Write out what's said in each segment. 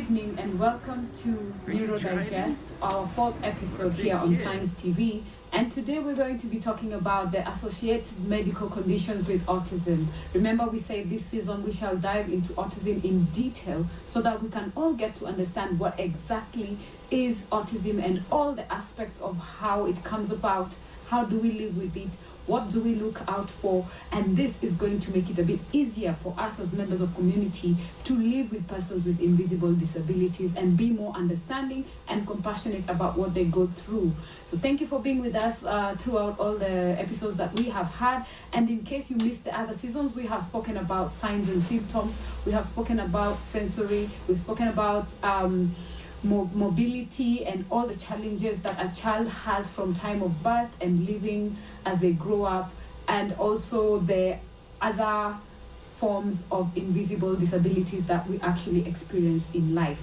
evening and welcome to NeuroDigest, our fourth episode here on Science TV. And today we're going to be talking about the associated medical conditions with autism. Remember, we say this season we shall dive into autism in detail so that we can all get to understand what exactly is autism and all the aspects of how it comes about, how do we live with it, what do we look out for, and this is going to make it a bit easier for us as members of community to live with persons with invisible disabilities and be more understanding and compassionate about what they go through. So thank you for being with us throughout all the episodes that we have had. And in case you missed the other seasons, we have spoken about signs and symptoms, we have spoken about sensory, we've spoken about mobility and all the challenges that a child has from time of birth and living as they grow up, and also the other forms of invisible disabilities that we actually experience in life.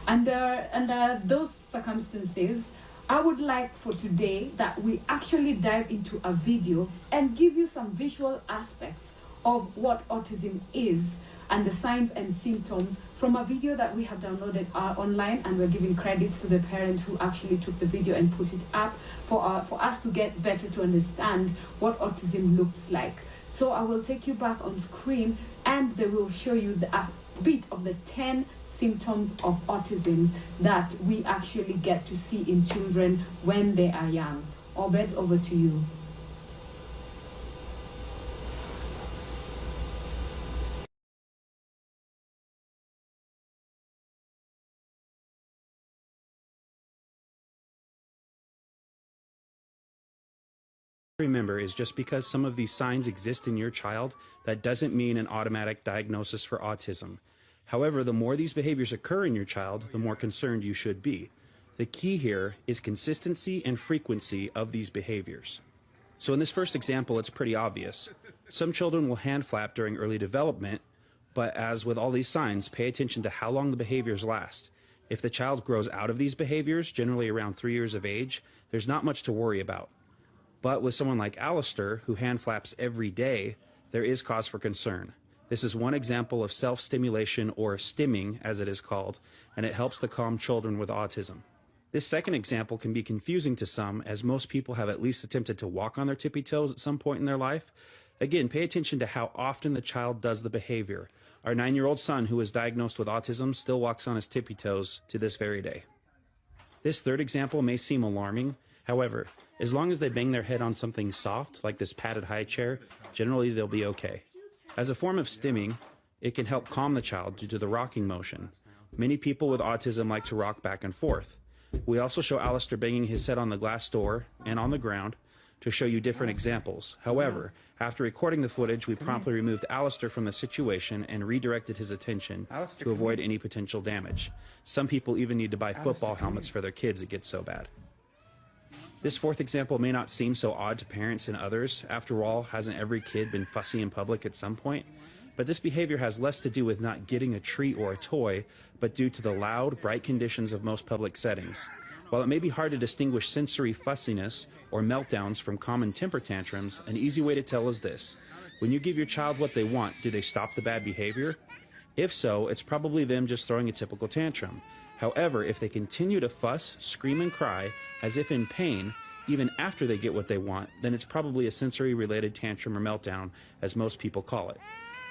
Under those circumstances, I would like for today that we actually dive into a video and give you some visual aspects of what autism is and the signs and symptoms from a video that we have downloaded online, and we're giving credits to the parent who actually took the video and put it up for us to get better to understand what autism looks like. So I will take you back on screen and they will show you a bit of the 10 symptoms of autism that we actually get to see in children when they are young. Obed, over to you. Remember is just because some of these signs exist in your child, that doesn't mean an automatic diagnosis for autism. However, the more these behaviors occur in your child, the more concerned you should be. The key here is consistency and frequency of these behaviors. So in this first example, it's pretty obvious. Some children will hand flap during early development, but as with all these signs, pay attention to how long the behaviors last. If the child grows out of these behaviors, generally around 3 years of age, there's not much to worry about. But with someone like Alistair, who hand flaps every day, there is cause for concern. This is one example of self-stimulation, or stimming as it is called, and it helps to calm children with autism. This second example can be confusing to some, as most people have at least attempted to walk on their tippy toes at some point in their life. Again, pay attention to how often the child does the behavior. Our 9-year-old son, who was diagnosed with autism, still walks on his tippy toes to this very day. This third example may seem alarming. However, as long as they bang their head on something soft, like this padded high chair, generally they'll be okay. As a form of stimming, it can help calm the child due to the rocking motion. Many people with autism like to rock back and forth. We also show Alistair banging his head on the glass door and on the ground to show you different examples. However, after recording the footage, we promptly removed Alistair from the situation and redirected his attention to avoid any potential damage. Some people even need to buy football helmets for their kids, it gets so bad. This fourth example may not seem so odd to parents and others. After all, hasn't every kid been fussy in public at some point? But this behavior has less to do with not getting a treat or a toy, but due to the loud, bright conditions of most public settings. While it may be hard to distinguish sensory fussiness or meltdowns from common temper tantrums, an easy way to tell is this. When you give your child what they want, do they stop the bad behavior? If so, it's probably them just throwing a typical tantrum. However, if they continue to fuss, scream, and cry, as if in pain, even after they get what they want, then it's probably a sensory-related tantrum or meltdown, as most people call it.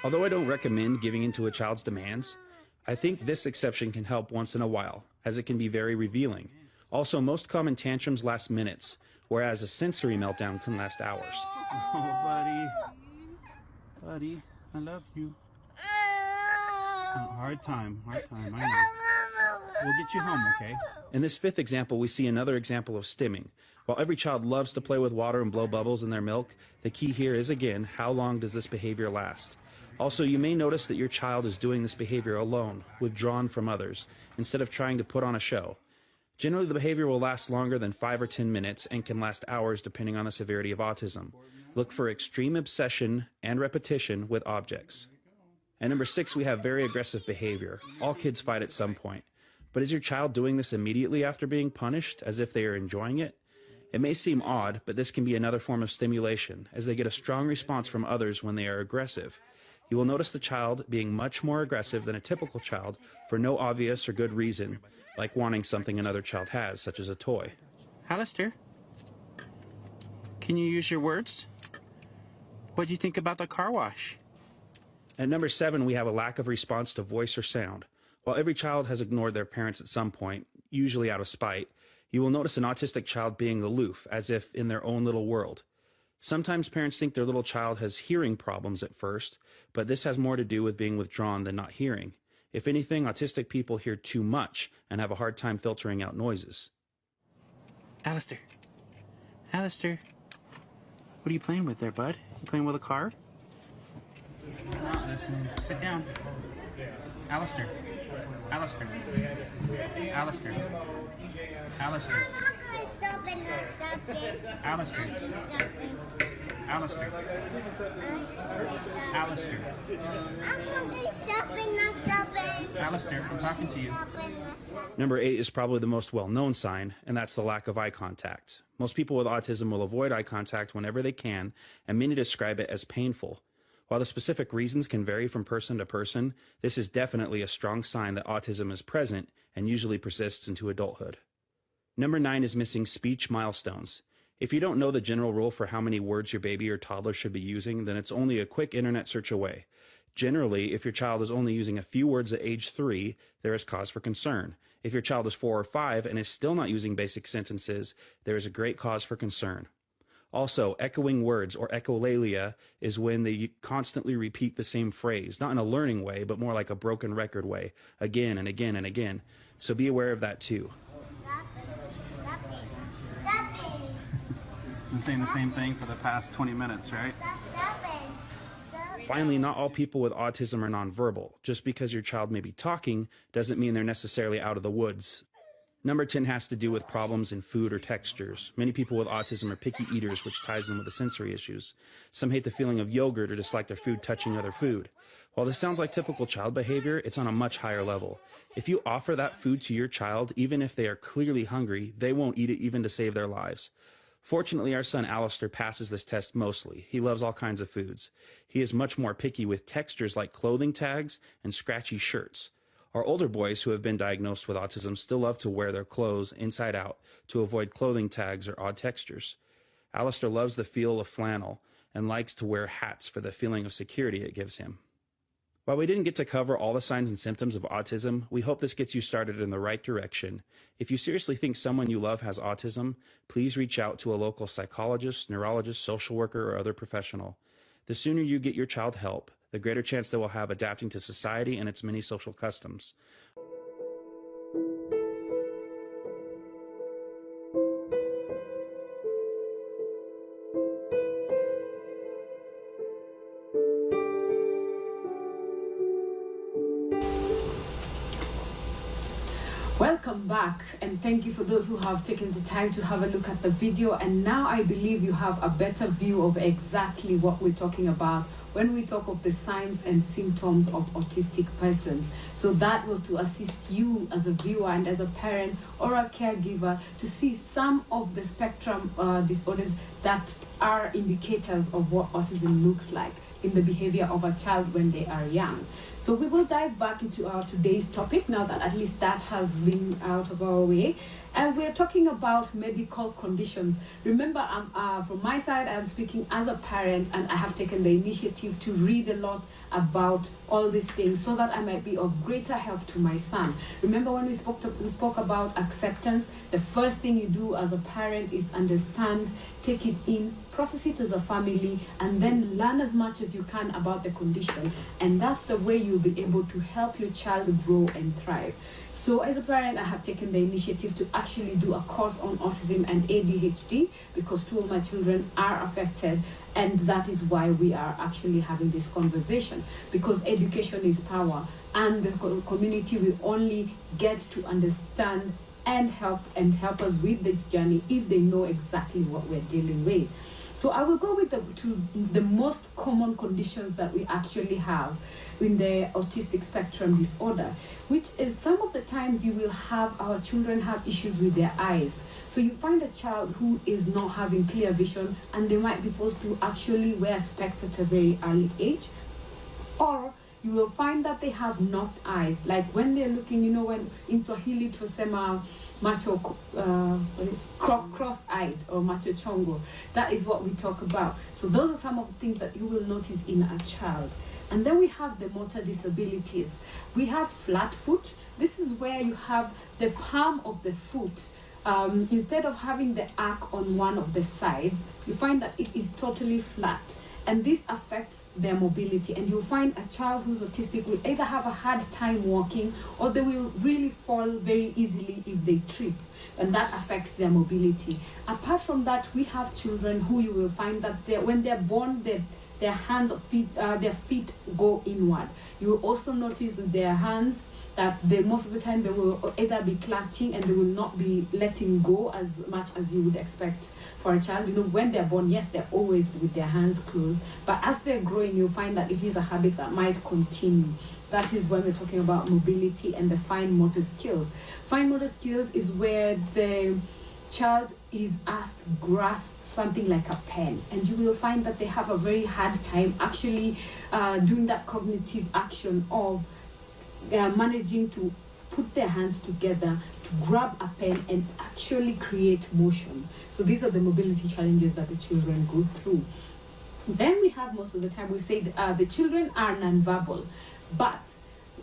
Although I don't recommend giving in to a child's demands, I think this exception can help once in a while, as it can be very revealing. Also, most common tantrums last minutes, whereas a sensory meltdown can last hours. Oh, buddy, I love you. Hard time, I know. We'll get you home, okay? In this fifth example, we see another example of stimming. While every child loves to play with water and blow bubbles in their milk, the key here is, again, how long does this behavior last? Also, you may notice that your child is doing this behavior alone, withdrawn from others, instead of trying to put on a show. Generally, the behavior will last longer than 5 or 10 minutes and can last hours depending on the severity of autism. Look for extreme obsession and repetition with objects. And number 6, we have very aggressive behavior. All kids fight at some point. But is your child doing this immediately after being punished, as if they are enjoying it? It may seem odd, but this can be another form of stimulation, as they get a strong response from others when they are aggressive. You will notice the child being much more aggressive than a typical child for no obvious or good reason, like wanting something another child has, such as a toy. Alistair, can you use your words? What do you think about the car wash? At number 7, we have a lack of response to voice or sound. While every child has ignored their parents at some point, usually out of spite, you will notice an autistic child being aloof, as if in their own little world. Sometimes parents think their little child has hearing problems at first, but this has more to do with being withdrawn than not hearing. If anything, autistic people hear too much and have a hard time filtering out noises. Alistair. Alistair. What are you playing with there, bud? You playing with a car? No, listen. Sit down. Alistair. Alistair. Alistair. Alistair. Stop it, no, stop it. Alistair. Stop it. Alistair. Alistair. I'm going to stop it, no, stop it. Alistair, I'm talking to you. Stop it, no, stop it. Number 8 is probably the most well-known sign, and that's the lack of eye contact. Most people with autism will avoid eye contact whenever they can, and many describe it as painful. While the specific reasons can vary from person to person, this is definitely a strong sign that autism is present and usually persists into adulthood. Number 9 is missing speech milestones. If you don't know the general rule for how many words your baby or toddler should be using, then it's only a quick internet search away. Generally, if your child is only using a few words at age 3, there is cause for concern. If your child is 4 or 5 and is still not using basic sentences, there is a great cause for concern. Also, echoing words, or echolalia, is when they constantly repeat the same phrase, not in a learning way, but more like a broken record way, again and again and again. So be aware of that too. Stop it. Stop it. Stop it. It's been saying the same thing for the past 20 minutes, right? Stop it. Stop it. Finally, not all people with autism are nonverbal. Just because your child may be talking doesn't mean they're necessarily out of the woods. Number 10 has to do with problems in food or textures. Many people with autism are picky eaters, which ties in with the sensory issues. Some hate the feeling of yogurt or dislike their food touching other food. While this sounds like typical child behavior, it's on a much higher level. If you offer that food to your child, even if they are clearly hungry, they won't eat it even to save their lives. Fortunately, our son Alistair passes this test mostly. He loves all kinds of foods. He is much more picky with textures like clothing tags and scratchy shirts. Our older boys who have been diagnosed with autism still love to wear their clothes inside out to avoid clothing tags or odd textures. Alistair loves the feel of flannel and likes to wear hats for the feeling of security it gives him. While we didn't get to cover all the signs and symptoms of autism, we hope this gets you started in the right direction. If you seriously think someone you love has autism, please reach out to a local psychologist, neurologist, social worker, or other professional. The sooner you get your child help, the greater chance they will have adapting to society and its many social customs. Welcome back, and thank you for those who have taken the time to have a look at the video. And now I believe you have a better view of exactly what we're talking about when we talk of the signs and symptoms of autistic persons. So that was to assist you as a viewer and as a parent or a caregiver to see some of the spectrum disorders that are indicators of what autism looks like in the behavior of a child when they are young. So we will dive back into our today's topic now that at least that has been out of our way. And we're talking about medical conditions. Remember, from my side, I'm speaking as a parent, and I have taken the initiative to read a lot about all these things so that I might be of greater help to my son. Remember when we spoke about acceptance, the first thing you do as a parent is understand, take it in, process it as a family, and then learn as much as you can about the condition. And that's the way you'll be able to help your child grow and thrive. So as a parent, I have taken the initiative to actually do a course on autism and ADHD because two of my children are affected, and that is why we are actually having this conversation, because education is power, and the community will only get to understand and help us with this journey if they know exactly what we're dealing with. So I will go with the most common conditions that we actually have in the autistic spectrum disorder, which is some of the times you will have our children have issues with their eyes. So you find a child who is not having clear vision, and they might be forced to actually wear specs at a very early age. Or you will find that they have knocked eyes, like when they're looking, you know, when in Swahili tunasema macho cross-eyed or macho chongo. That is what we talk about. So those are some of the things that you will notice in a child. And then we have the motor disabilities. We have flat foot. This is where you have the palm of the foot. Instead of having the arc on one of the sides, you find that it is totally flat. And this affects their mobility. And you'll find a child who's autistic will either have a hard time walking, or they will really fall very easily if they trip. And that affects their mobility. Apart from that, we have children who you will find that when they're born, their hands or feet, their feet go inward. You will also notice with their hands that most of the time they will either be clutching and they will not be letting go as much as you would expect for a child. You know, when they're born, yes, they're always with their hands closed, but as they're growing, you'll find that it is a habit that might continue. That is when we're talking about mobility and the fine motor skills. Fine motor skills is where the child is asked to grasp something like a pen, and you will find that they have a very hard time actually doing that cognitive action of managing to put their hands together to grab a pen and actually create motion. So these are the mobility challenges that the children go through. Then we have, most of the time, we say the children are nonverbal, but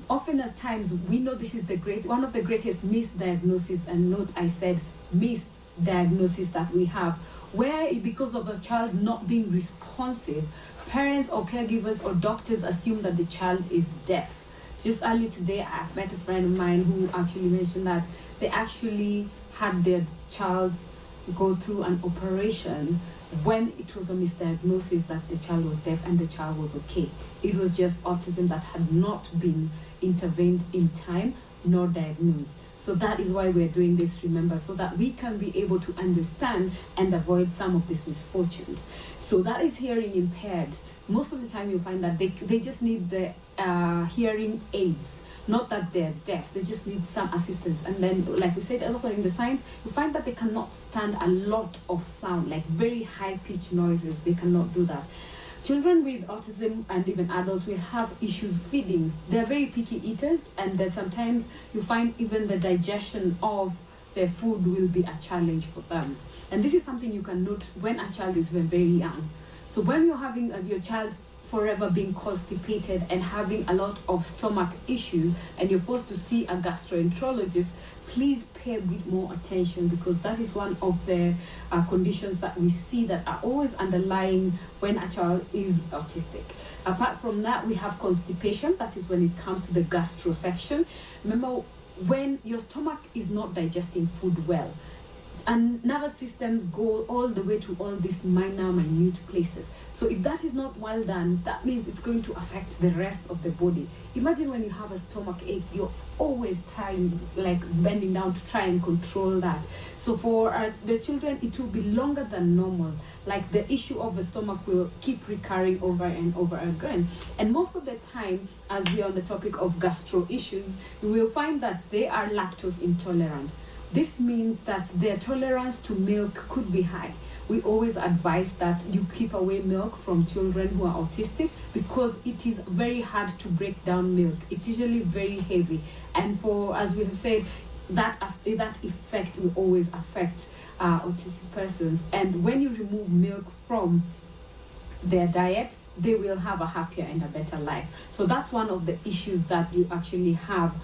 often at times we know this is one of the greatest misdiagnoses, and note I said misdiagnosis that we have, where because of a child not being responsive, parents or caregivers or doctors assume that the child is deaf. Just early today, I met a friend of mine who actually mentioned that they actually had their child go through an operation when it was a misdiagnosis that the child was deaf and the child was okay. It was just autism that had not been intervened in time nor diagnosed. So that is why we're doing this, remember, so that we can be able to understand and avoid some of these misfortunes. So that is hearing impaired. Most of the time you'll find that they just need the hearing aids, not that they're deaf, they just need some assistance. And then, like we said, also in the science, you find that they cannot stand a lot of sound, like very high-pitched noises, they cannot do that. Children with autism and even adults will have issues feeding. They're very picky eaters, and that sometimes you find even the digestion of their food will be a challenge for them. And this is something you can note when a child is very young. So when you're having your child forever being constipated and having a lot of stomach issues, and you're supposed to see a gastroenterologist, please pay a bit more attention, because that is one of the conditions that we see that are always underlying when a child is autistic. Apart from that, we have constipation. That is when it comes to the gastro section. Remember, when your stomach is not digesting food well, and nervous systems go all the way to all these minute places. So if that is not well done, that means it's going to affect the rest of the body. Imagine when you have a stomach ache, you're always trying, like bending down to try and control that. So for the children, it will be longer than normal. Like the issue of the stomach will keep recurring over and over again. And most of the time, as we are on the topic of gastro issues, you will find that they are lactose intolerant. This means that their tolerance to milk could be high. We always advise that you keep away milk from children who are autistic, because it is very hard to break down milk. It's usually very heavy. And as we have said, that effect will always affect autistic persons. And when you remove milk from their diet, they will have a happier and a better life. So that's one of the issues that you actually have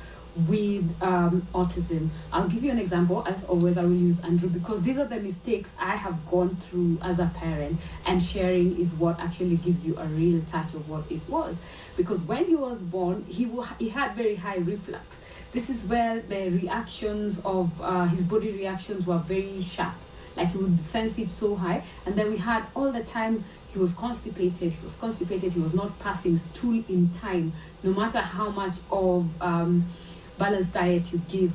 with autism. I'll give you an example. As always, I will use Andrew, because these are the mistakes I have gone through as a parent, and sharing is what actually gives you a real touch of what it was. Because when he was born, he had very high reflux. This is where the reactions of his body reactions were very sharp, like he would sense it so high. And then we had all the time he was constipated, he was not passing stool in time, no matter how much of balanced diet you give,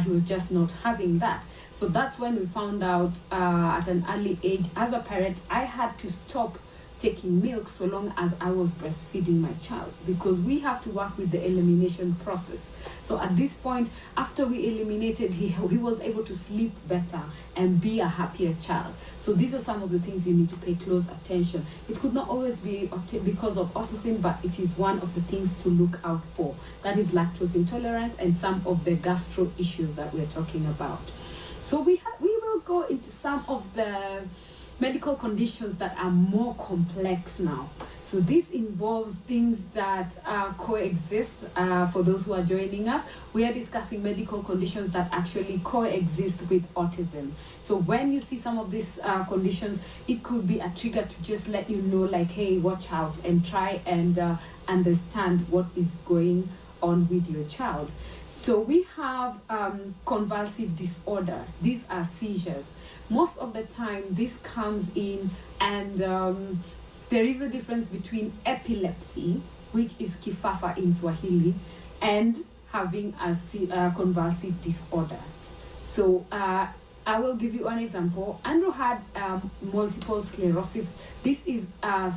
he was just not having that. So that's when we found out at an early age. As a parent, I had to stop taking milk so long as I was breastfeeding my child, because we have to work with the elimination process. So at this point, after we eliminated, he was able to sleep better and be a happier child. So these are some of the things you need to pay close attention. It could not always be because of autism, but it is one of the things to look out for. That is lactose intolerance and some of the gastro issues that we're talking about. So we will go into some of the medical conditions that are more complex now. So this involves things that coexist. For those who are joining us, we are discussing medical conditions that actually coexist with autism. So when you see some of these conditions, it could be a trigger to just let you know, like, hey, watch out, and try and understand what is going on with your child. So we have convulsive disorder. These are seizures. Most of the time, this comes in, and there is a difference between epilepsy, which is kifafa in Swahili, and having a convulsive disorder. So I will give you an example. Andrew had multiple sclerosis. This is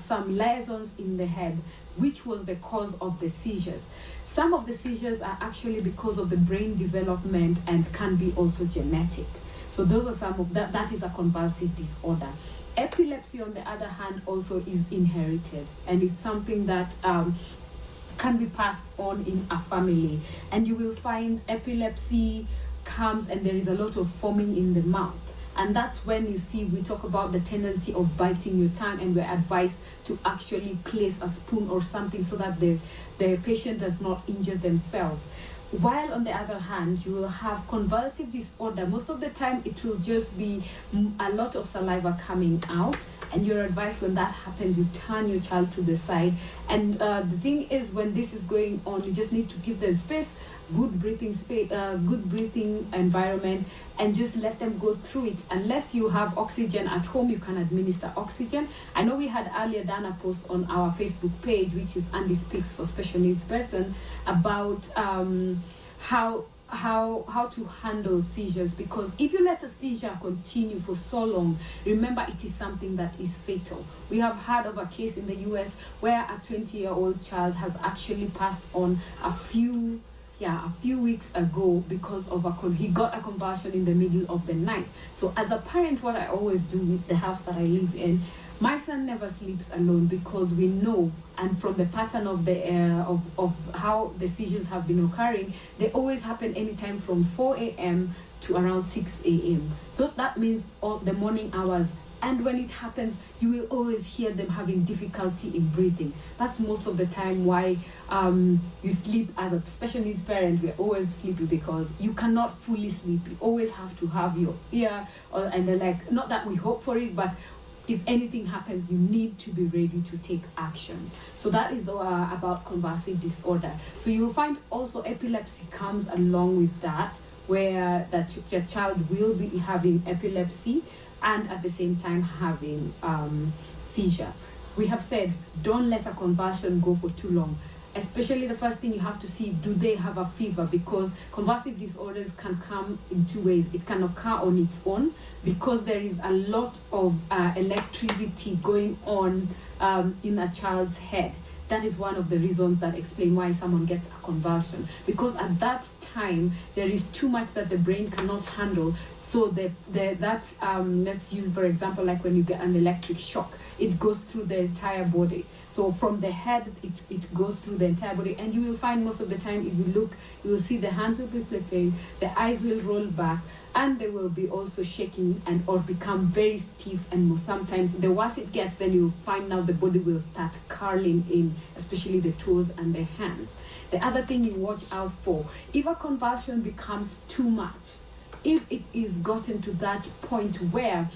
some lesions in the head, which was the cause of the seizures. Some of the seizures are actually because of the brain development and can be also genetic. So those are some of that is a convulsive disorder. Epilepsy, on the other hand, also is inherited, and it's something that can be passed on in a family. And you will find epilepsy comes and there is a lot of foaming in the mouth. And that's when you see we talk about the tendency of biting your tongue, and we're advised to actually place a spoon or something so that the patient does not injure themselves. While on the other hand, you will have convulsive disorder. Most of the time, it will just be a lot of saliva coming out, and you're advised when that happens, you turn your child to the side. And the thing is, when this is going on, you just need to give them space, good breathing space, good breathing environment, and just let them go through it. Unless you have oxygen at home, you can administer oxygen. I know we had earlier done a post on our Facebook page, which is Andy Speaks for Special Needs Person, about how to handle seizures, because if you let a seizure continue for so long, remember it is something that is fatal. We have heard of a case in the US where a 20-year-old child has actually passed on a few weeks ago because of he got a convulsion in the middle of the night. So as a parent, what I always do with the house that I live in, my son never sleeps alone, because we know, and from the pattern of the of how the seizures have been occurring, they always happen anytime from 4 a.m. to around 6 a.m. So that means all the morning hours. And when it happens, you will always hear them having difficulty in breathing. That's most of the time why you sleep as a special needs parent. We're always sleepy because you cannot fully sleep. You always have to have your ear, and then, like, not that we hope for it, but if anything happens, you need to be ready to take action. So that is about convulsive disorder. So you will find also epilepsy comes along with that, where your child will be having epilepsy and at the same time having seizure. We have said, don't let a convulsion go for too long. Especially the first thing you have to see, do they have a fever? Because convulsive disorders can come in two ways. It can occur on its own because there is a lot of electricity going on in a child's head. That is one of the reasons that explain why someone gets a convulsion. Because at that time, there is too much that the brain cannot handle. So let's use, for example, like when you get an electric shock, it goes through the entire body. So from the head, it goes through the entire body. And you will find most of the time, if you look, you will see the hands will be flipping, the eyes will roll back, and they will be also shaking or become very stiff. And sometimes, the worse it gets, then you'll find now the body will start curling in, especially the toes and the hands. The other thing you watch out for, if a convulsion becomes too much, if it is gotten to that point where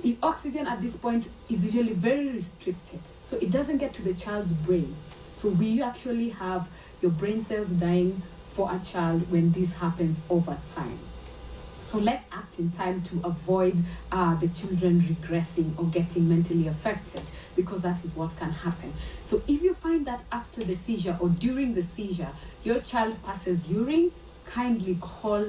if oxygen at this point is usually very restricted, so it doesn't get to the child's brain. So we actually have your brain cells dying for a child when this happens over time. So let's act in time to avoid the children regressing or getting mentally affected, because that is what can happen. So if you find that after the seizure or during the seizure, your child passes urine, kindly call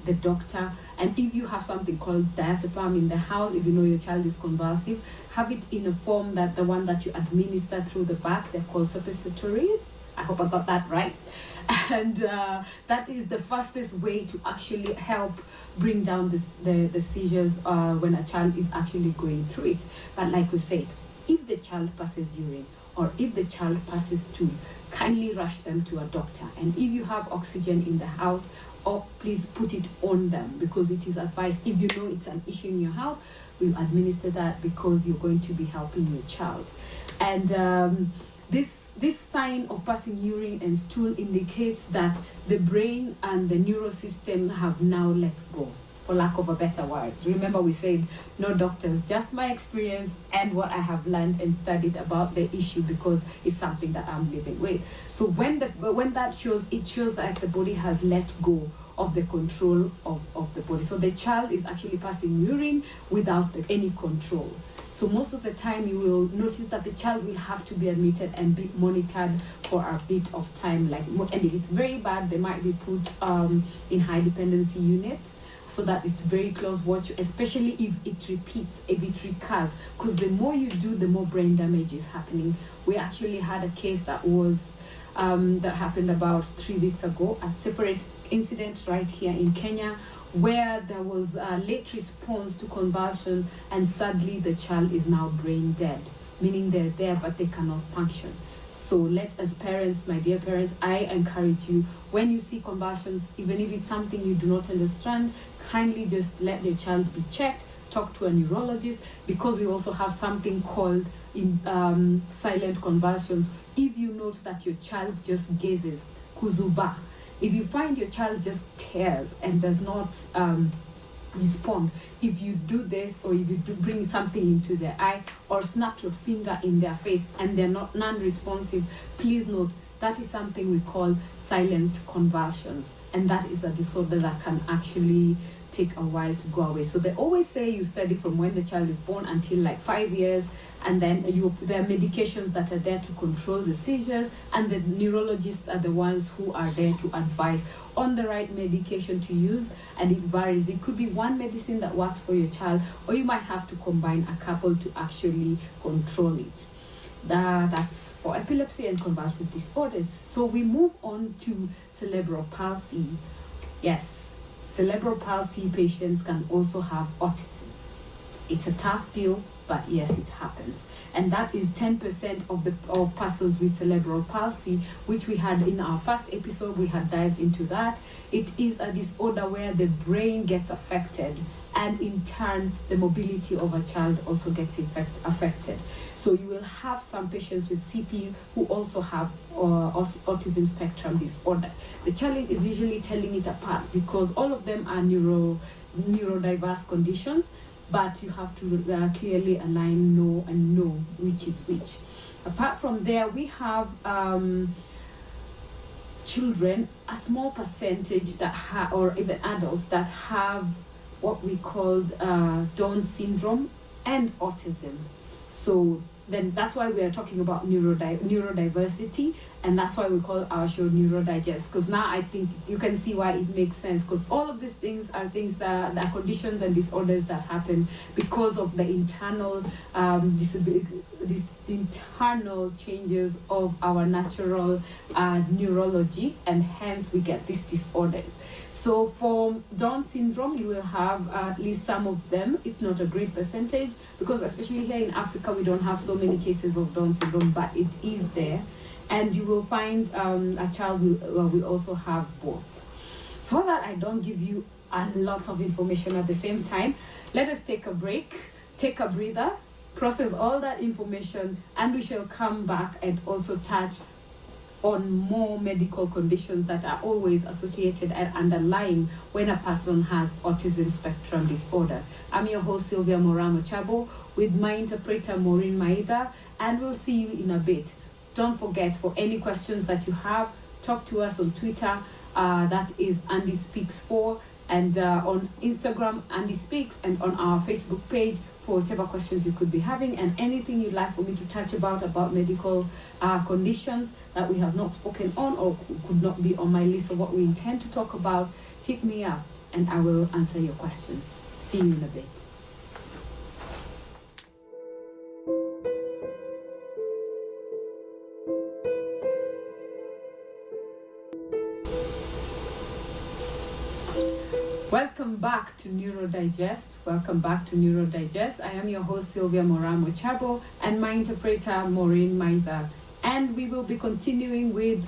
the doctor. And if you have something called diazepam in the house, if you know your child is convulsive, have it in a form that the one that you administer through the back. They're called suppositories. I hope I got that right. And that is the fastest way to actually help bring down the seizures when a child is actually going through it. But like we said, if the child passes urine or if the child passes stool, kindly rush them to a doctor. And if you have oxygen in the house, please put it on them, because it is advised, if you know it's an issue in your house, we'll administer that because you're going to be helping your child. And this sign of passing urine and stool indicates that the brain and the neural system have now let go, for lack of a better word. Remember, we said no doctors, just my experience and what I have learned and studied about the issue, because it's something that I'm living with. So when that shows, it shows that the body has let go of the control of the body. So the child is actually passing urine without any control. So most of the time you will notice that the child will have to be admitted and be monitored for a bit of time. And if it's very bad, they might be put in high dependency units, so that it's very close watch, especially if it repeats, if it recurs, because the more you do, the more brain damage is happening. We actually had a case that was that happened about 3 weeks ago, a separate incident right here in Kenya, where there was a late response to convulsion, and sadly the child is now brain dead, meaning they're there but they cannot function. So let as parents, my dear parents, I encourage you, when you see convulsions, even if it's something you do not understand, kindly just let your child be checked, talk to a neurologist, because we also have something called silent convulsions. If you note that your child just gazes, kuzuba, if you find your child just stares and does not respond, if you do this, or if you do bring something into their eye or snap your finger in their face and they're not non-responsive, please note that is something we call silent convulsions, and that is a disorder that can actually take a while to go away. So they always say you study from when the child is born until like 5 years, and then there are medications that are there to control the seizures, and the neurologists are the ones who are there to advise on the right medication to use, and it varies. It could be one medicine that works for your child, or you might have to combine a couple to actually control it. That's for epilepsy and convulsive disorders. So we move on to cerebral palsy. Yes, cerebral palsy patients can also have autism. It's a tough pill, but yes, it happens. And that is 10% of persons with cerebral palsy, which we had in our first episode. We had dived into that. It is a disorder where the brain gets affected, and in turn, the mobility of a child also gets affected. So you will have some patients with CP who also have autism spectrum disorder. The challenge is usually telling it apart, because all of them are neurodiverse conditions, but you have to clearly align know which is which. Apart from there, we have children, a small percentage that or even adults that have what we call Down syndrome and autism. So then that's why we are talking about neurodiversity, and that's why we call our show NeuroDigest, because now I think you can see why it makes sense, because all of these things are things that are conditions and disorders that happen because of the internal these internal changes of our natural neurology, and hence we get these disorders. So for Down syndrome, you will have at least some of them. It's not a great percentage, because especially here in Africa, we don't have so many cases of Down syndrome, but it is there. And you will find a child will also have both. So that I don't give you a lot of information at the same time, let us take a break, take a breather, process all that information, and we shall come back and also touch on more medical conditions that are always associated and underlying when a person has autism spectrum disorder. I'm your host, Sylvia Moramo Chabo, with my interpreter, Maureen Maida, and we'll see you in a bit. Don't forget, for any questions that you have, talk to us on Twitter. That is Andy Speaks 4. and on Instagram, Andy Speaks, and on our Facebook page for whatever questions you could be having, and anything you'd like for me to touch about medical conditions that we have not spoken on or could not be on my list of what we intend to talk about. Hit me up and I will answer your questions. See you in a bit. Welcome back to NeuroDigest. Welcome back to NeuroDigest. I am your host, Sylvia Moramo Chabo, and my interpreter, Maureen Maitha. And we will be continuing with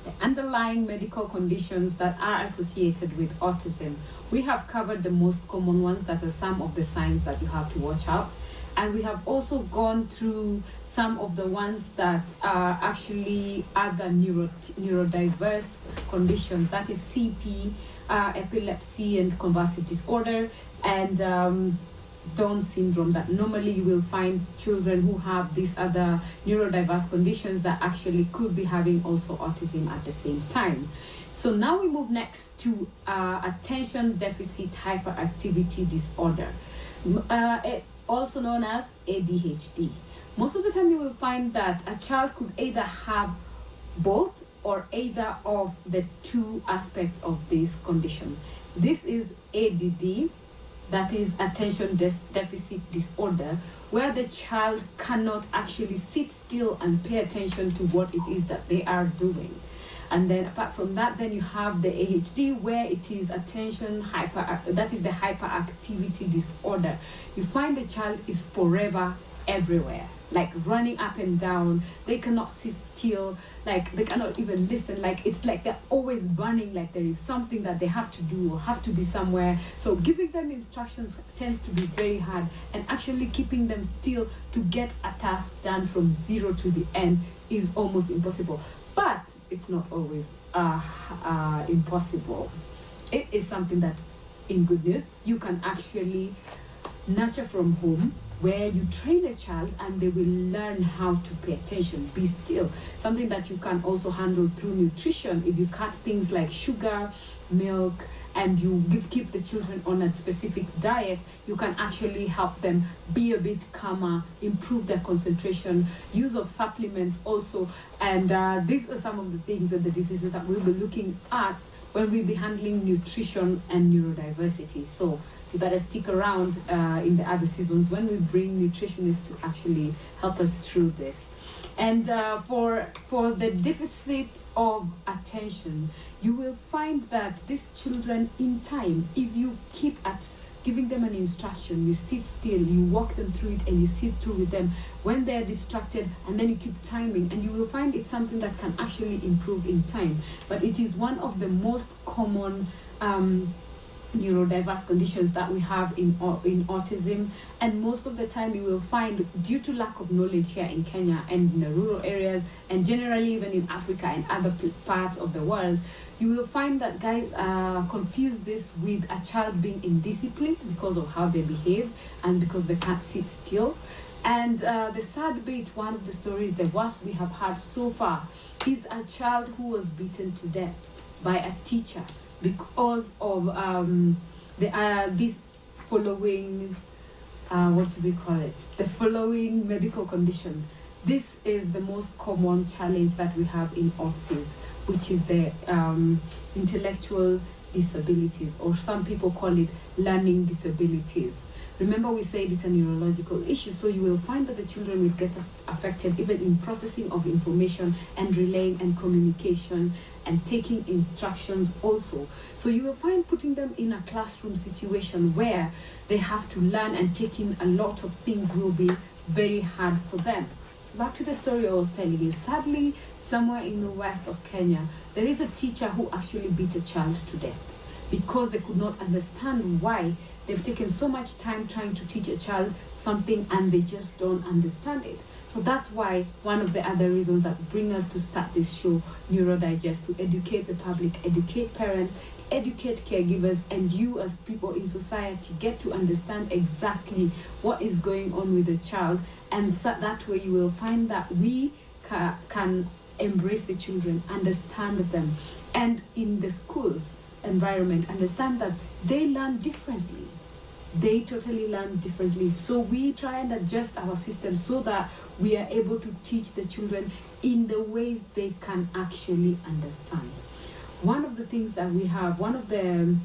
the underlying medical conditions that are associated with autism. We have covered the most common ones, that are some of the signs that you have to watch out. And we have also gone through some of the ones that are actually other neurodiverse conditions, that is CP, epilepsy and convulsive disorder, and Down syndrome, that normally you will find children who have these other neurodiverse conditions that actually could be having also autism at the same time. So now we move next to attention deficit hyperactivity disorder, also known as ADHD. Most of the time you will find that a child could either have both or either of the two aspects of this condition. This is ADD, that is attention deficit disorder, where the child cannot actually sit still and pay attention to what it is that they are doing. And then apart from that, then you have the ADHD, where it is attention that is the hyperactivity disorder. You find the child is forever everywhere, like running up and down. They cannot sit still, like they cannot even listen, like it's like they're always running, like there is something that they have to do or have to be somewhere. So giving them instructions tends to be very hard, and actually keeping them still to get a task done from zero to the end is almost impossible. But it's not always impossible. It is something that, in good news, you can actually nurture from home, where you train a child and they will learn how to pay attention, be still. Something that you can also handle through nutrition. If you cut things like sugar, milk, and you keep the children on a specific diet, you can actually help them be a bit calmer, improve their concentration, use of supplements also. And these are some of the things and the diseases that we'll be looking at when we'll be handling nutrition and neurodiversity. So you better stick around in the other seasons when we bring nutritionists to actually help us through this. And for the deficit of attention, you will find that these children, in time, if you keep at giving them an instruction, you sit still, you walk them through it, and you sit through with them when they're distracted, and then you keep timing, and you will find it's something that can actually improve in time. But it is one of the most common neurodiverse conditions that we have in autism, and most of the time you will find, due to lack of knowledge here in Kenya and in the rural areas, and generally even in Africa and other parts of the world, you will find that guys confuse this with a child being indisciplined because of how they behave and because they can't sit still. And the sad bit, one of the stories, the worst we have had so far, is a child who was beaten to death by a teacher because of this following, what do we call it? The following medical condition. This is the most common challenge that we have in autism, which is the intellectual disabilities, or some people call it learning disabilities. Remember, we said it's a neurological issue, so you will find that the children will get affected even in processing of information and relaying and communication and taking instructions also. So you will find putting them in a classroom situation where they have to learn and take in a lot of things will be very hard for them. So back to the story I was telling you. Sadly, somewhere in the west of Kenya, there is a teacher who actually beat a child to death because they could not understand why they've taken so much time trying to teach a child something and they just don't understand it. So that's why one of the other reasons that bring us to start this show, NeuroDigest, to educate the public, educate parents, educate caregivers, and you as people in society get to understand exactly what is going on with the child. And that way you will find that we can embrace the children, understand them, and in the schools environment, understand that they learn differently. They totally learn differently. So we try and adjust our system so that we are able to teach the children in the ways they can actually understand. One of the things that we have, one of the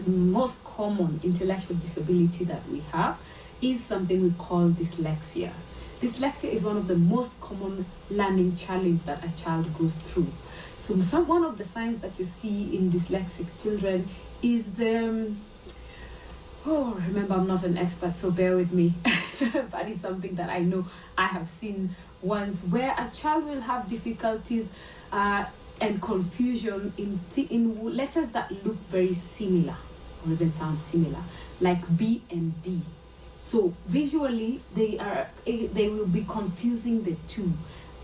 most common intellectual disability that we have is something we call dyslexia. Dyslexia is one of the most common learning challenge that a child goes through. So one of the signs that you see in dyslexic children is the, remember I'm not an expert, so bear with me, but it's something that I know I have seen once, where a child will have difficulties and confusion in letters that look very similar or even sound similar, like B and D. So visually they will be confusing the two,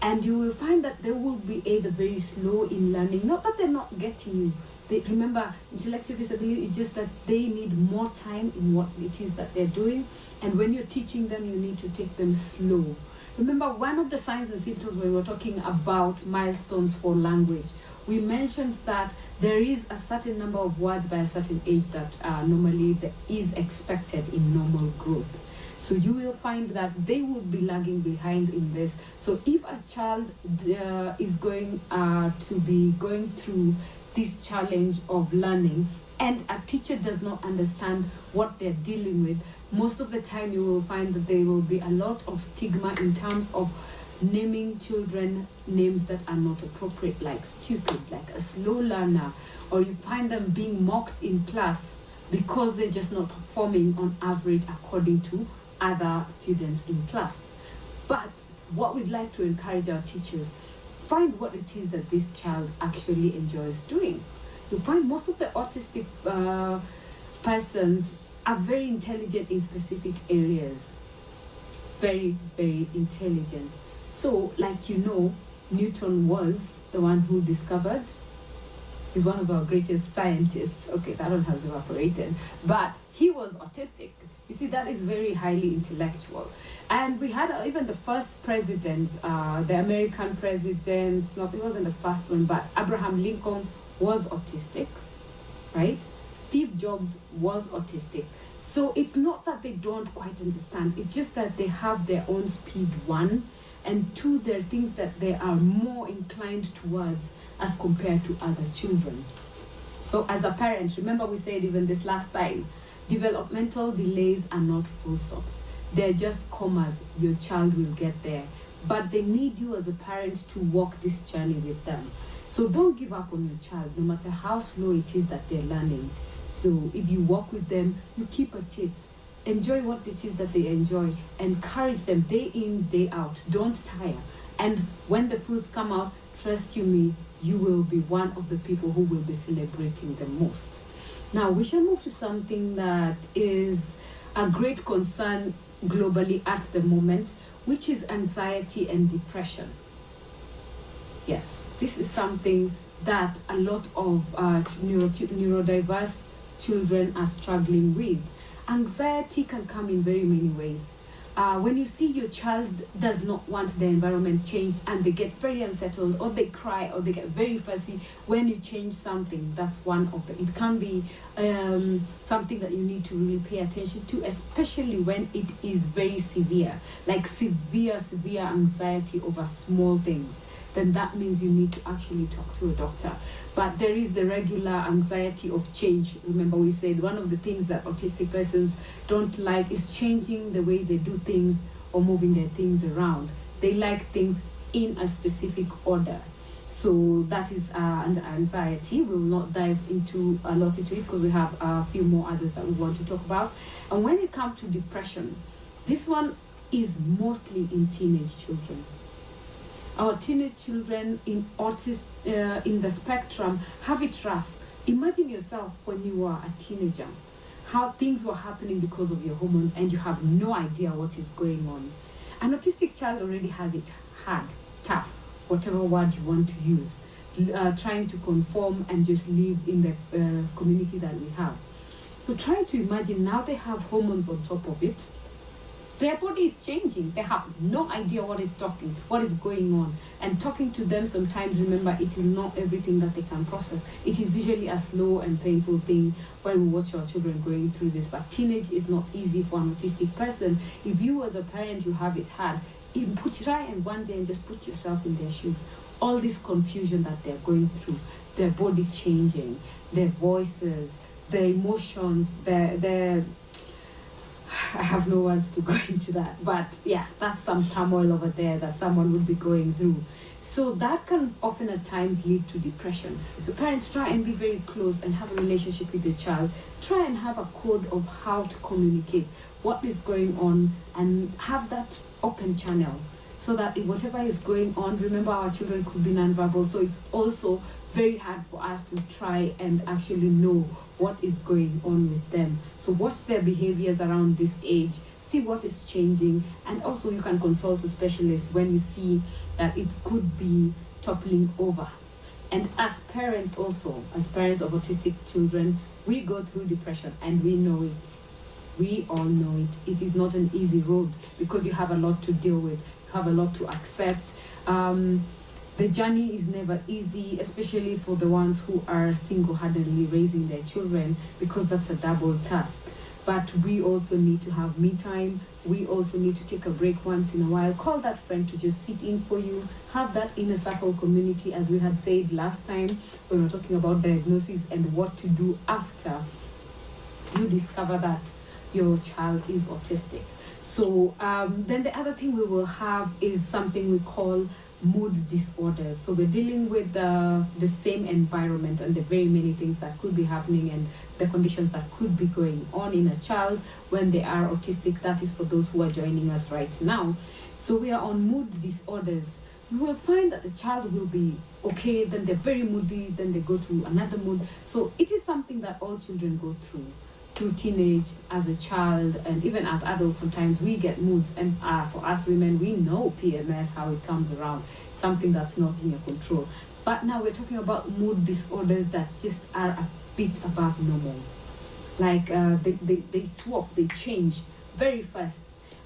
and you will find that they will be either very slow in learning, not that they're not getting you. Remember, intellectual disability is just that they need more time in what it is that they're doing, and when you're teaching them, you need to take them slow. Remember, one of the signs and symptoms when we were talking about milestones for language, we mentioned that there is a certain number of words by a certain age that normally is expected in normal growth. So you will find that they would be lagging behind in this. So if a child is going to be going through this challenge of learning and a teacher does not understand what they're dealing with, most of the time you will find that there will be a lot of stigma in terms of naming children names that are not appropriate, like stupid, like a slow learner, or you find them being mocked in class because they're just not performing on average according to other students in class. But what we'd like to encourage our teachers, find what it is that this child actually enjoys doing. You find most of the autistic persons are very intelligent in specific areas. Very, very intelligent. So, like you know, Newton was the one who discovered, he's one of our greatest scientists. Okay, that one has evaporated. But he was autistic. You see, that is very highly intellectual. And we had even the first president, the American president, it wasn't the first one, but Abraham Lincoln was autistic, right? Steve Jobs was autistic. So it's not that they don't quite understand, it's just that they have their own speed, one, and two, there are things that they are more inclined towards as compared to other children. So as a parent, remember we said even this last time, developmental delays are not full stops. They're just commas. Your child will get there. But they need you as a parent to walk this journey with them. So don't give up on your child, no matter how slow it is that they're learning. So if you walk with them, you keep at it. Enjoy what it is that they enjoy. Encourage them day in, day out. Don't tire. And when the fruits come out, trust you me, you will be one of the people who will be celebrating the most. Now, we shall move to something that is a great concern globally at the moment, which is anxiety and depression. Yes, this is something that a lot of neurodiverse children are struggling with. Anxiety can come in very many ways. When you see your child does not want the environment changed and they get very unsettled, or they cry, or they get very fussy when you change something, that's one of them. It can be something that you need to really pay attention to, especially when it is very severe, like severe anxiety over small things. Then that means you need to actually talk to a doctor. But there is the regular anxiety of change. Remember we said one of the things that autistic persons don't like is changing the way they do things or moving their things around. They like things in a specific order. So that is anxiety. We will not dive into a lot into it because we have a few more others that we want to talk about. And when it comes to depression, this one is mostly in teenage children. Our teenage children in in the spectrum have it rough. Imagine yourself when you were a teenager, how things were happening because of your hormones and you have no idea what is going on. An autistic child already has it hard, tough, whatever word you want to use, trying to conform and just live in the community that we have. So try to imagine now they have hormones on top of it. Their body is changing. They have no idea what is going on. And talking to them sometimes, remember, it is not everything that they can process. It is usually a slow and painful thing when we watch our children going through this. But teenage is not easy for an autistic person. If you as a parent, you have it hard, try and one day and just put yourself in their shoes. All this confusion that they're going through, their body changing, their voices, their emotions, their I have no words to go into that, but yeah, that's some turmoil over there that someone would be going through. So that can often at times lead to depression. So parents, try and be very close and have a relationship with your child. Try and have a code of how to communicate what is going on and have that open channel so that if whatever is going on, remember our children could be nonverbal, so it's also very hard for us to try and actually know what is going on with them. So watch their behaviors around this age, see what is changing, and also you can consult a specialist when you see that it could be toppling over. And as parents also, as parents of autistic children, we go through depression and we know it. We all know it. It is not an easy road because you have a lot to deal with, you have a lot to accept. The journey is never easy, especially for the ones who are single-handedly raising their children, because that's a double task. But we also need to have me time. We also need to take a break once in a while. Call that friend to just sit in for you. Have that inner circle community, as we had said last time when we were talking about diagnosis and what to do after you discover that your child is autistic. So then the other thing we will have is something we call mood disorders. So we're dealing with the same environment and the very many things that could be happening and the conditions that could be going on in a child when they are autistic. That is for those who are joining us right now. So we are on mood disorders. You will find that the child will be okay, then they're very moody, then they go to another mood. So it is something that all children go through teenage, as a child, and even as adults. Sometimes we get moods, and for us women, we know PMS, how it comes around, something that's not in your control. But now we're talking about mood disorders that just are a bit above normal. Like they swap, they change very fast.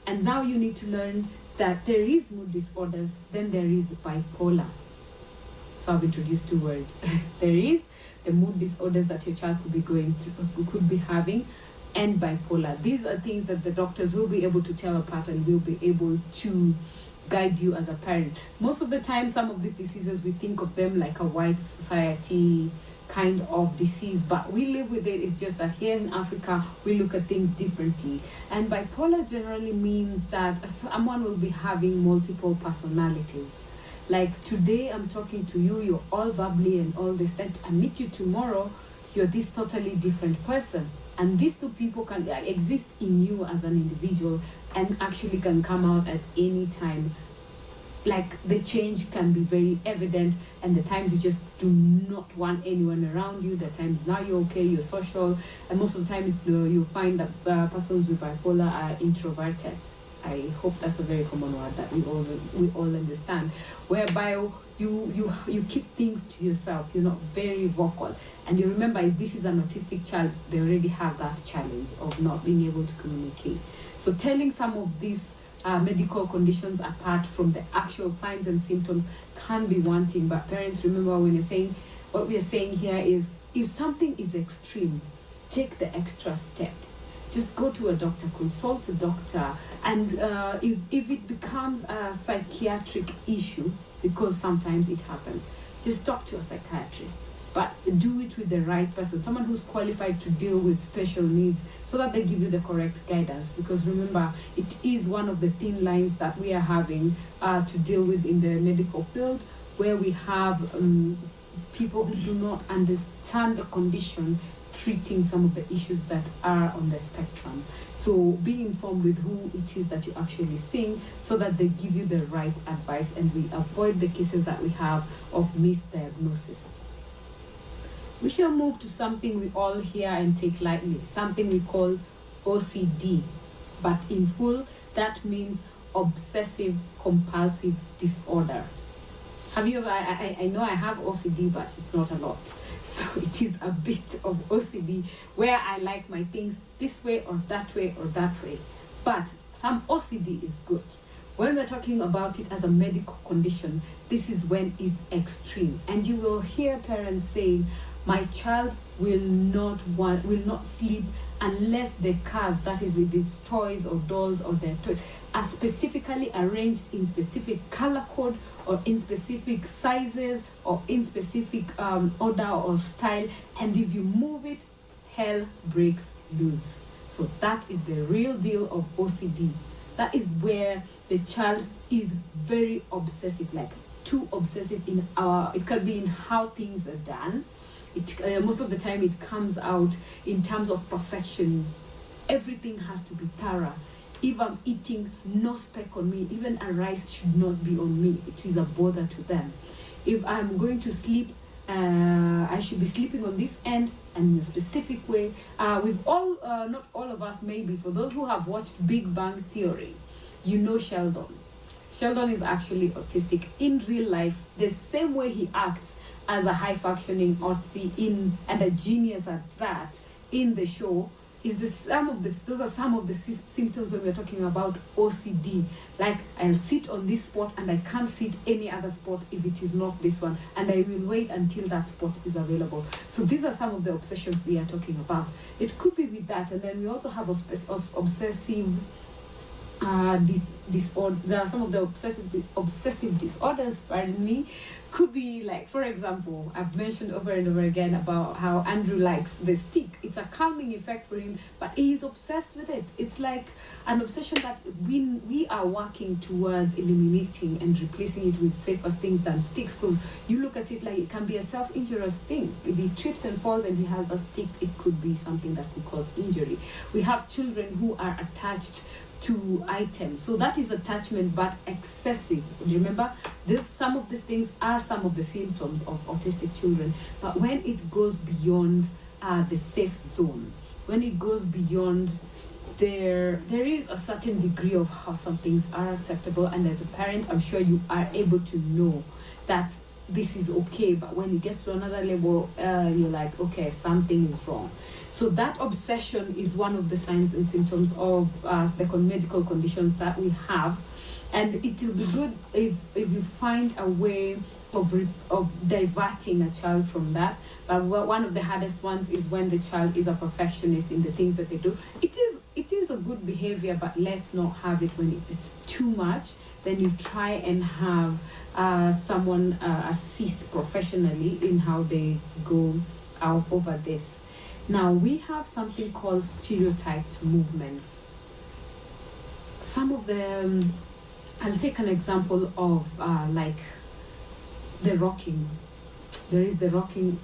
And now you need to learn that there is mood disorders, then there is bipolar. So I've introduced two words. There is the mood disorders that your child could be going through, could be having, and bipolar. These are things that the doctors will be able to tell apart and will be able to guide you as a parent. Most of the time, some of these diseases, we think of them like a white society kind of disease, but we live with it. It's just that here in Africa, we look at things differently. And bipolar generally means that someone will be having multiple personalities. Like today, I'm talking to you, you're all bubbly and all this. Then I meet you tomorrow, you're this totally different person. And these two people can exist in you as an individual and actually can come out at any time. Like the change can be very evident, and the times you just do not want anyone around you, the times now you're okay, you're social, and most of the time you find that persons with bipolar are introverted. I hope that's a very common word that we all understand, whereby you keep things to yourself, you're not very vocal. And you remember, if this is an autistic child, they already have that challenge of not being able to communicate. So telling some of these medical conditions apart from the actual signs and symptoms can be one thing, but parents, remember, when you're saying, what we are saying here is, if something is extreme, take the extra step. Just go to a doctor, consult a doctor, and if it becomes a psychiatric issue, because sometimes it happens, just talk to a psychiatrist. But do it with the right person, someone who's qualified to deal with special needs, so that they give you the correct guidance. Because remember, it is one of the thin lines that we are having to deal with in the medical field, where we have people who do not understand the condition, treating some of the issues that are on the spectrum. So be informed with who it is that you actually see, so that they give you the right advice and we avoid the cases that we have of misdiagnosis. We shall move to something we all hear and take lightly, something we call OCD. But in full, that means obsessive compulsive disorder. Have you ever, I know I have OCD, but it's not a lot. So it is a bit of OCD where I like my things this way or that way or that way. But Some OCD is good. When we're talking about it as a medical condition, this is when it's extreme. And you will hear parents saying, my child will not sleep unless the cars, that is if it's toys or dolls or their toys, are specifically arranged in specific color code or in specific sizes or in specific order or style. And if you move it, hell breaks loose. So that is the real deal of OCD. That is where the child is very obsessive, like too obsessive it can be in how things are done. Most of the time it comes out in terms of perfection. Everything has to be thorough. If I'm eating, no speck on me. Even a rice should not be on me. It is a bother to them. If I'm going to sleep, I should be sleeping on this end and in a specific way. We've all, not all of us maybe, for those who have watched Big Bang Theory, you know Sheldon. Sheldon is actually autistic in real life, the same way he acts as a high-functioning autistic and a genius at that in the show. Those are some of the symptoms when we're talking about OCD. Like, I'll sit on this spot and I can't sit any other spot if it is not this one, and I will wait until that spot is available. So these are some of the obsessions we are talking about. It could be with that, and then we also have obsessive disorder. There are some of the obsessive disorders, pardon me. Could be like, for example, I've mentioned over and over again about how Andrew likes the stick. It's a calming effect for him, but he is obsessed with it. It's like an obsession that we are working towards eliminating and replacing it with safer things than sticks, because you look at it like it can be a self-injurious thing. If he trips and falls and he has a stick, it could be something that could cause injury. We have children who are attached to items, so that is attachment, but excessive. Remember, some of these things are some of the symptoms of autistic children. But when it goes beyond the safe zone, when it goes beyond there is a certain degree of how some things are acceptable, and as a parent, I'm sure you are able to know that this is okay. But when it gets to another level, you're like, okay, something is wrong. So that obsession is one of the signs and symptoms of the medical conditions that we have. And it will be good if you find a way of diverting a child from that. But one of the hardest ones is when the child is a perfectionist in the things that they do. It is a good behavior, but let's not have it when it's too much. Then you try and have someone assist professionally in how they go out over this. Now, we have something called stereotyped movements. Some of them, I'll take an example of like the rocking. There is the rocking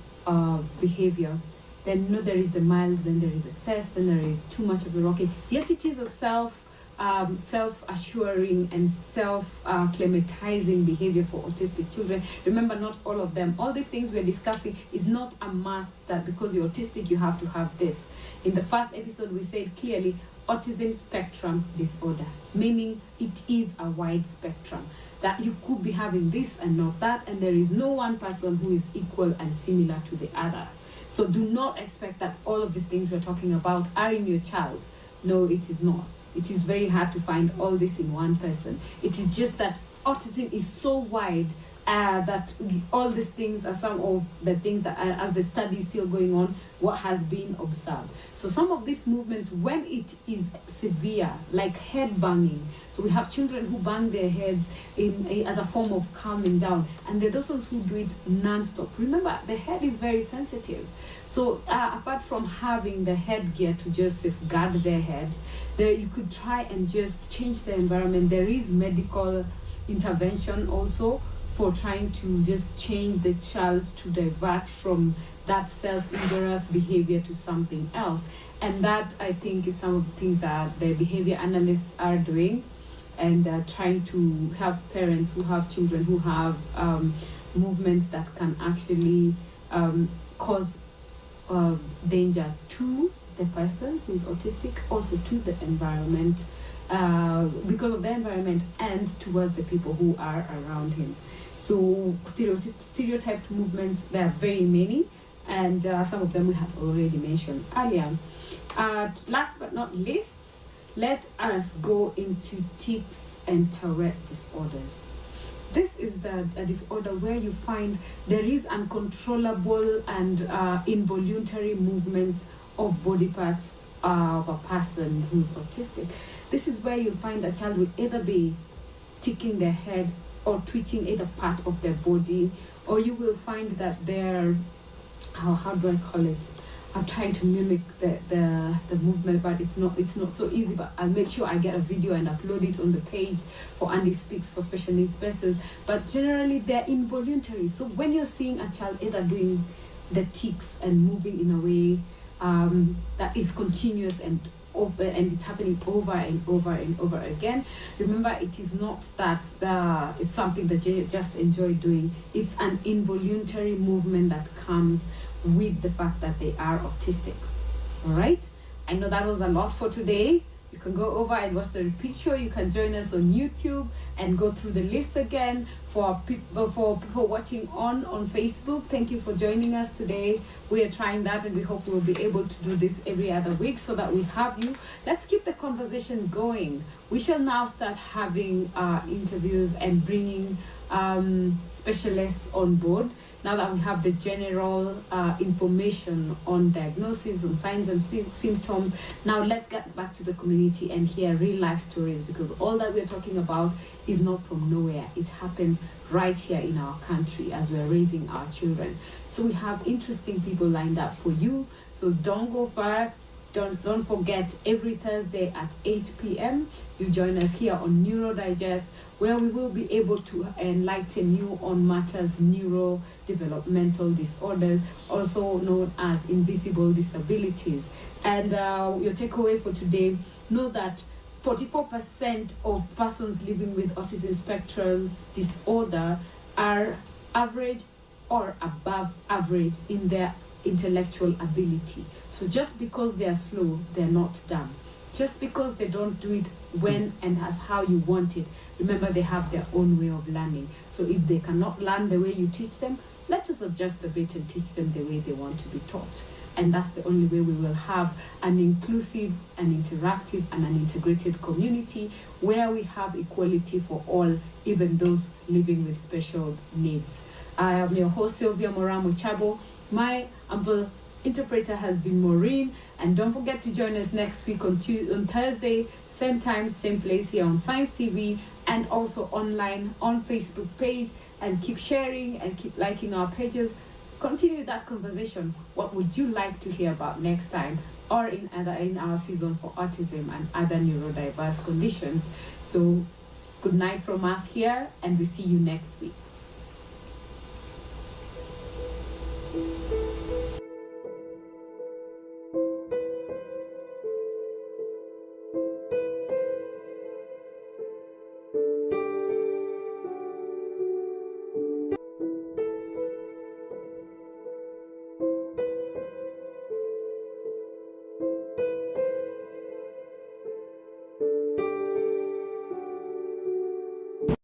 behavior. Then there is the mild, then there is excess, then there is too much of the rocking. Yes, it is a self-assuring and self-clematizing behavior for autistic children. Remember, not all of them. All these things we're discussing is not a must that because you're autistic, you have to have this. In the first episode, we said clearly, autism spectrum disorder, meaning it is a wide spectrum, that you could be having this and not that, and there is no one person who is equal and similar to the other. So do not expect that all of these things we're talking about are in your child. No, it is not. It is very hard to find all this in one person. It is just that autism is so wide that all these things are some of the things that, as the study is still going on, what has been observed. So some of these movements, when it is severe, like head banging, so we have children who bang their heads as a form of calming down, and there are those ones who do it non-stop. Remember, the head is very sensitive. So apart from having the headgear to just safeguard their head, you could try and just change the environment. There is medical intervention also for trying to just change the child to divert from that self-injurious behavior to something else. And that, I think, is some of the things that the behavior analysts are doing, and trying to help parents who have children who have movements that can actually cause danger to the person who is autistic, also to the environment, because of the environment, and towards the people who are around him. So stereotyped movements, there are very many, and some of them we have already mentioned earlier. Last but not least, let us go into tics and Tourette disorders. This is a disorder where you find there is uncontrollable and involuntary movements of body parts of a person who's autistic. This is where you find a child will either be ticking their head or twitching either part of their body, or you will find that they're, how do I call it? I'm trying to mimic the movement, but it's not so easy. But I'll make sure I get a video and upload it on the page for Andy Speaks for Special Needs Persons. But generally, they're involuntary. So when you're seeing a child either doing the tics and moving in a way that is continuous and it's happening over and over and over again, remember, it is not that it's something that you just enjoy doing. It's an involuntary movement that comes with the fact that they are autistic. All right, I know that was a lot for today. You can go over and watch the repeat show. You can join us on YouTube and go through the list again. For people watching on Facebook, thank you for joining us today. We are trying that, and we hope we'll be able to do this every other week so that we have you. Let's keep the conversation going. We shall now start having interviews and bringing specialists on board. Now that we have the general information on diagnosis, on signs and symptoms, now let's get back to the community and hear real life stories, because all that we're talking about is not from nowhere. It happens right here in our country as we're raising our children. So we have interesting people lined up for you. So don't go far. Don't forget, every Thursday at 8 p.m. you join us here on NeuroDigest, where we will be able to enlighten you on matters neurodevelopmental disorders, also known as invisible disabilities. And your takeaway for today, know that 44% of persons living with autism spectrum disorder are average or above average in their intellectual ability. So just because they are slow, they're not dumb. Just because they don't do it when and as how you want it, remember, they have their own way of learning. So if they cannot learn the way you teach them, let us adjust a bit and teach them the way they want to be taught. And that's the only way we will have an inclusive, an interactive, and an integrated community where we have equality for all, even those living with special needs. I am your host, Sylvia Moramo Chabo. My humble interpreter has been Maureen. And don't forget to join us next week on Thursday, same time, same place here on Science TV, and also online on Facebook page. And keep sharing and keep liking our pages. Continue that conversation. What would you like to hear about next time, or in our season for autism and other neurodiverse conditions? So good night from us here, and we see you next week.